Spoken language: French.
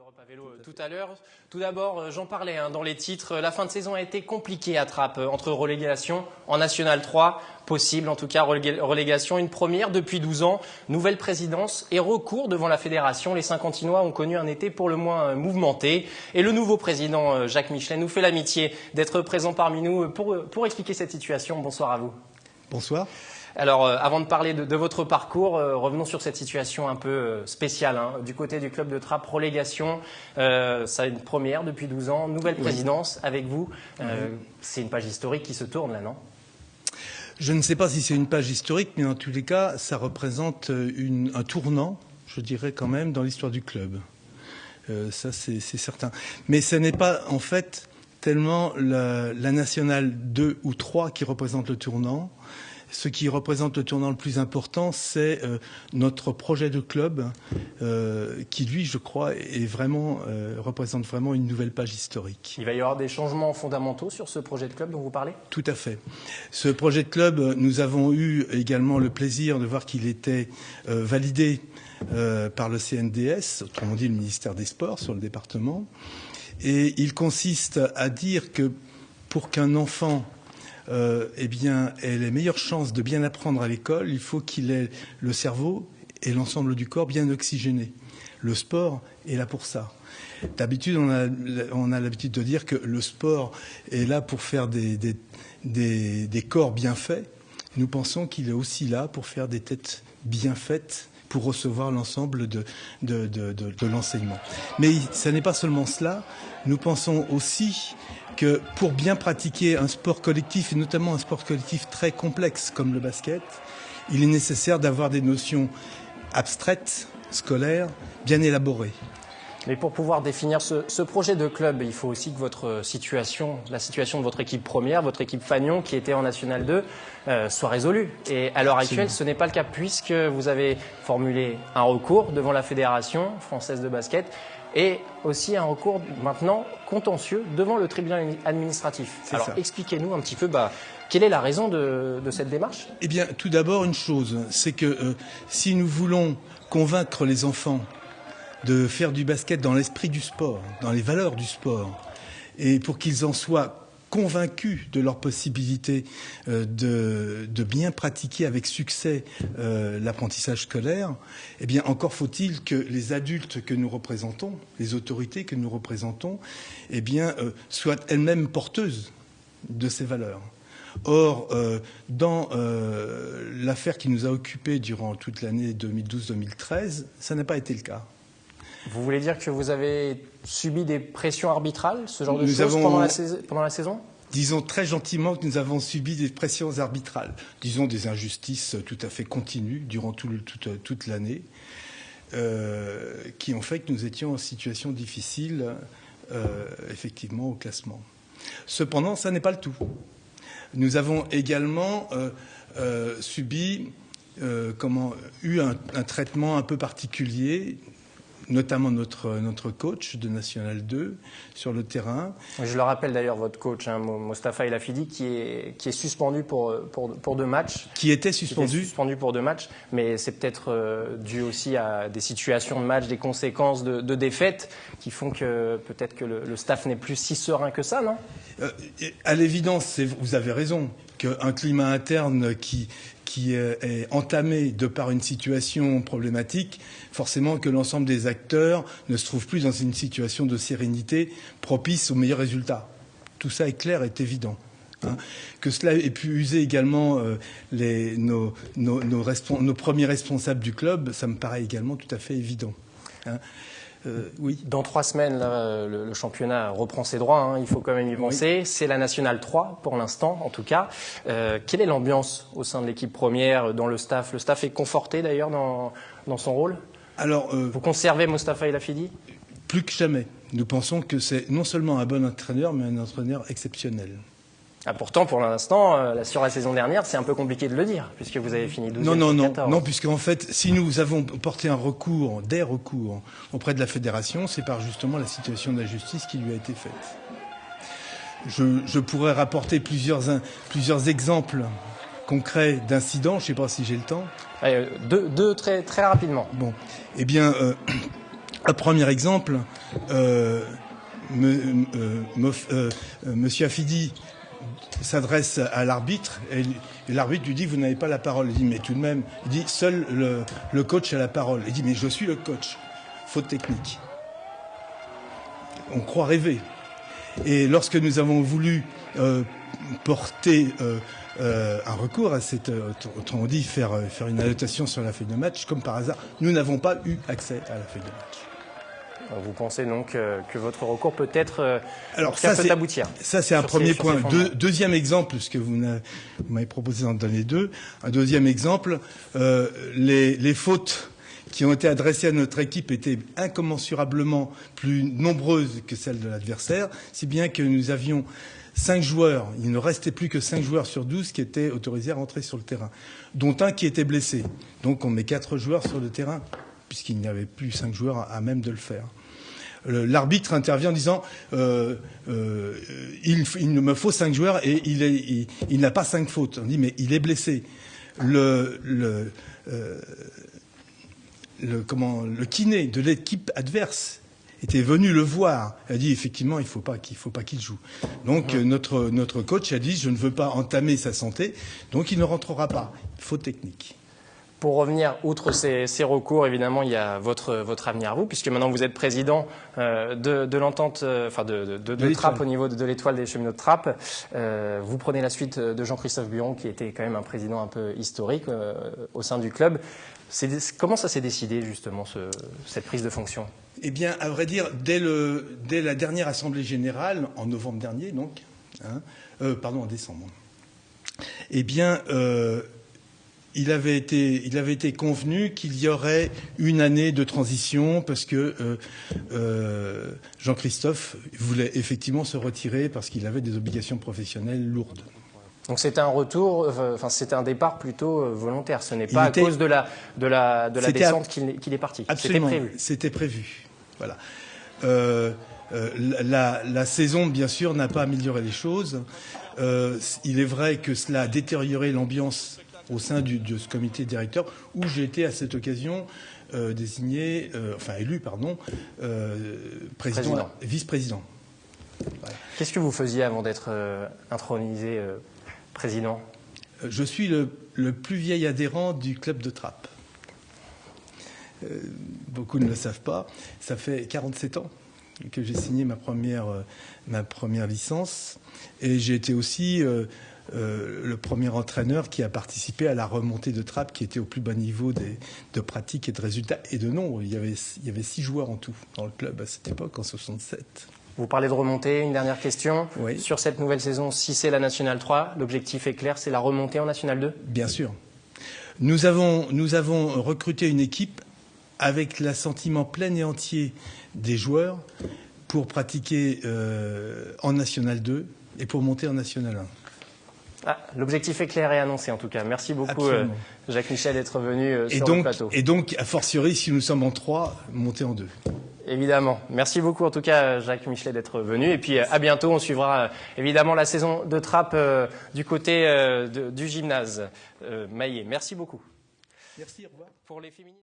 d'Europe à vélo tout à l'heure. Tout d'abord, j'en parlais dans les titres, la fin de saison a été compliquée à Trappes entre relégation en National 3, possible en tout cas relégation, une première depuis 12 ans, nouvelle présidence et recours devant la fédération. Les Saint-Quentinois ont connu un été pour le moins mouvementé et le nouveau président Jacques Michelet nous fait l'amitié d'être présent parmi nous pour expliquer cette situation. Bonsoir à vous. Bonsoir. Alors, avant de parler de votre parcours, revenons sur cette situation un peu spéciale. Du côté du club de Trappes, relégation, ça a une première depuis 12 ans, nouvelle présidence avec vous. C'est une page historique qui se tourne là, non ? Je ne sais pas si c'est une page historique, mais en tous les cas, ça représente un tournant, je dirais quand même, dans l'histoire du club. Ça, c'est certain. Mais ce n'est pas, en fait, tellement la Nationale 2 ou 3 qui représente le tournant. Ce qui représente le tournant le plus important, c'est notre projet de club qui, lui, je crois, représente vraiment une nouvelle page historique. Il va y avoir des changements fondamentaux sur ce projet de club dont vous parlez ? Tout à fait. Ce projet de club, nous avons eu également le plaisir de voir qu'il était validé par le CNDS, autrement dit le ministère des Sports, sur le département. Et il consiste à dire que pour qu'un enfant ait les meilleures chances de bien apprendre à l'école, il faut qu'il ait le cerveau et l'ensemble du corps bien oxygénés. Le sport est là pour ça. D'habitude, on a l'habitude de dire que le sport est là pour faire des corps bien faits. Nous pensons qu'il est aussi là pour faire des têtes bien faites, pour recevoir l'ensemble de l'enseignement. Mais ce n'est pas seulement cela. Nous pensons aussi que pour bien pratiquer un sport collectif, et notamment un sport collectif très complexe comme le basket, il est nécessaire d'avoir des notions abstraites, scolaires, bien élaborées. Mais pour pouvoir définir ce projet de club, il faut aussi que la situation de votre équipe première, votre équipe Fagnon, qui était en National 2, soit résolue. Et à l'heure actuelle, ce n'est pas le cas puisque vous avez formulé un recours devant la Fédération française de basket et aussi un recours maintenant contentieux devant le tribunal administratif. Alors expliquez-nous un petit peu quelle est la raison de cette démarche ? Eh bien, tout d'abord, une chose, c'est que si nous voulons convaincre les enfants de faire du basket dans l'esprit du sport, dans les valeurs du sport, et pour qu'ils en soient convaincus de leur possibilité de bien pratiquer avec succès l'apprentissage scolaire, eh bien encore faut-il que les adultes que nous représentons, les autorités que nous représentons, eh bien soient elles-mêmes porteuses de ces valeurs. Or, dans l'affaire qui nous a occupés durant toute l'année 2012-2013, ça n'a pas été le cas. Vous voulez dire que vous avez subi des pressions arbitrales, ce genre de choses pendant la saison ? Disons très gentiment que nous avons subi des pressions arbitrales, disons des injustices tout à fait continues durant toute l'année, qui ont fait que nous étions en situation difficile, effectivement, au classement. Cependant, ça n'est pas le tout. Nous avons également eu un traitement un peu particulier, notamment notre coach de National 2 sur le terrain. Je le rappelle d'ailleurs, votre coach, Mostafa El Afidi, qui est suspendu pour 2 matchs. Qui était suspendu pour 2 matchs, mais c'est peut-être dû aussi à des situations de match, des conséquences de défaites qui font que peut-être que le staff n'est plus si serein que ça, non ? À l'évidence, vous avez raison, qu'un climat interne qui est entamé de par une situation problématique, forcément que l'ensemble des acteurs ne se trouvent plus dans une situation de sérénité propice aux meilleurs résultats. Tout ça est clair, est évident. Que cela ait pu user également nos premiers responsables du club, ça me paraît également tout à fait évident. Oui. Dans 3 semaines, là, le championnat reprend ses droits, il faut quand même y penser. Oui. C'est la Nationale 3 pour l'instant, en tout cas. Quelle est l'ambiance au sein de l'équipe première, dans le staff ? Le staff est conforté d'ailleurs dans son rôle ? Alors, vous conservez Mostafa El Afidi ? Plus que jamais. Nous pensons que c'est non seulement un bon entraîneur, mais un entraîneur exceptionnel. Pourtant, pour l'instant, sur la saison dernière, c'est un peu compliqué de le dire, puisque vous avez fini 12e. Non, puisqu'en fait, si nous avons porté des recours auprès de la fédération, c'est par justement la situation d'injustice qui lui a été faite. Je pourrais rapporter plusieurs exemples concrets d'incidents, je ne sais pas si j'ai le temps. Deux très, très rapidement. Bon, eh bien, Un premier exemple, Monsieur Afidi s'adresse à l'arbitre et l'arbitre lui dit vous n'avez pas la parole. Il dit mais tout de même, il dit seul le coach a la parole. Il dit mais je suis le coach. Faute technique. On croit rêver. Et lorsque nous avons voulu porter un recours à cette, autrement dit, faire une annotation sur la feuille de match, comme par hasard, nous n'avons pas eu accès à la feuille de match. Vous pensez donc que votre recours peut être Alors ça, peut aboutir. Ça c'est un premier point. Deuxième exemple, puisque vous m'avez proposé d'en donner deux. Un deuxième exemple, les fautes qui ont été adressées à notre équipe étaient incommensurablement plus nombreuses que celles de l'adversaire, si bien que nous avions 5 joueurs, il ne restait plus que 5 joueurs sur 12 qui étaient autorisés à rentrer sur le terrain, dont un qui était blessé. Donc on met 4 joueurs sur le terrain, puisqu'il n'y avait plus 5 joueurs à même de le faire. L'arbitre intervient en disant il me faut 5 joueurs et il n'a pas 5 fautes. On dit mais il est blessé. Le kiné de l'équipe adverse était venu le voir. Il a dit effectivement il faut pas qu'il joue. Donc notre coach a dit je ne veux pas entamer sa santé, donc il ne rentrera pas. Faute technique. Pour revenir, outre ces recours, évidemment, il y a votre avenir à vous, puisque maintenant vous êtes président de l'entente, enfin de Trappes au niveau de l'étoile des cheminots de Trappes. Vous prenez la suite de Jean-Christophe Buron, qui était quand même un président un peu historique au sein du club. Comment ça s'est décidé, justement, cette prise de fonction? Eh bien, à vrai dire, dès la dernière Assemblée Générale, en novembre dernier, donc, en décembre, eh bien, il avait été convenu qu'il y aurait une année de transition parce que Jean-Christophe voulait effectivement se retirer parce qu'il avait des obligations professionnelles lourdes. Donc c'était un retour, enfin c'était un départ plutôt volontaire. Ce n'est pas à cause de la descente qu'il est parti. Absolument. C'était prévu. C'était prévu. Voilà. La saison, bien sûr, n'a pas amélioré les choses. Il est vrai que cela a détérioré l'ambiance au sein de ce comité directeur où j'ai été à cette occasion élu, vice-président. Voilà. Qu'est-ce que vous faisiez avant d'être intronisé président? Je suis le plus vieil adhérent du club de Trappes. Beaucoup ne le savent pas. Ça fait 47 ans que j'ai signé ma première licence et j'ai été aussi le premier entraîneur qui a participé à la remontée de Trappes qui était au plus bas niveau de pratique et de résultats et de nombre. Il y avait 6 joueurs en tout dans le club à cette époque, en 67. Vous parlez de remontée, une dernière question. Oui. Sur cette nouvelle saison, si c'est la Nationale 3, l'objectif est clair, c'est la remontée en Nationale 2? Bien sûr. Nous avons recruté une équipe avec l'assentiment plein et entier des joueurs pour pratiquer en Nationale 2 et pour monter en Nationale 1. L'objectif est clair et annoncé en tout cas. Merci beaucoup Jacques Michel d'être venu sur le plateau. Et donc, a fortiori, si nous sommes en 3, monter en 2. Évidemment. Merci beaucoup en tout cas Jacques Michelet d'être venu. Et puis à bientôt, on suivra évidemment la saison de Trappes du côté du gymnase Maillet. Merci beaucoup. Merci, au revoir. Pour les féminines.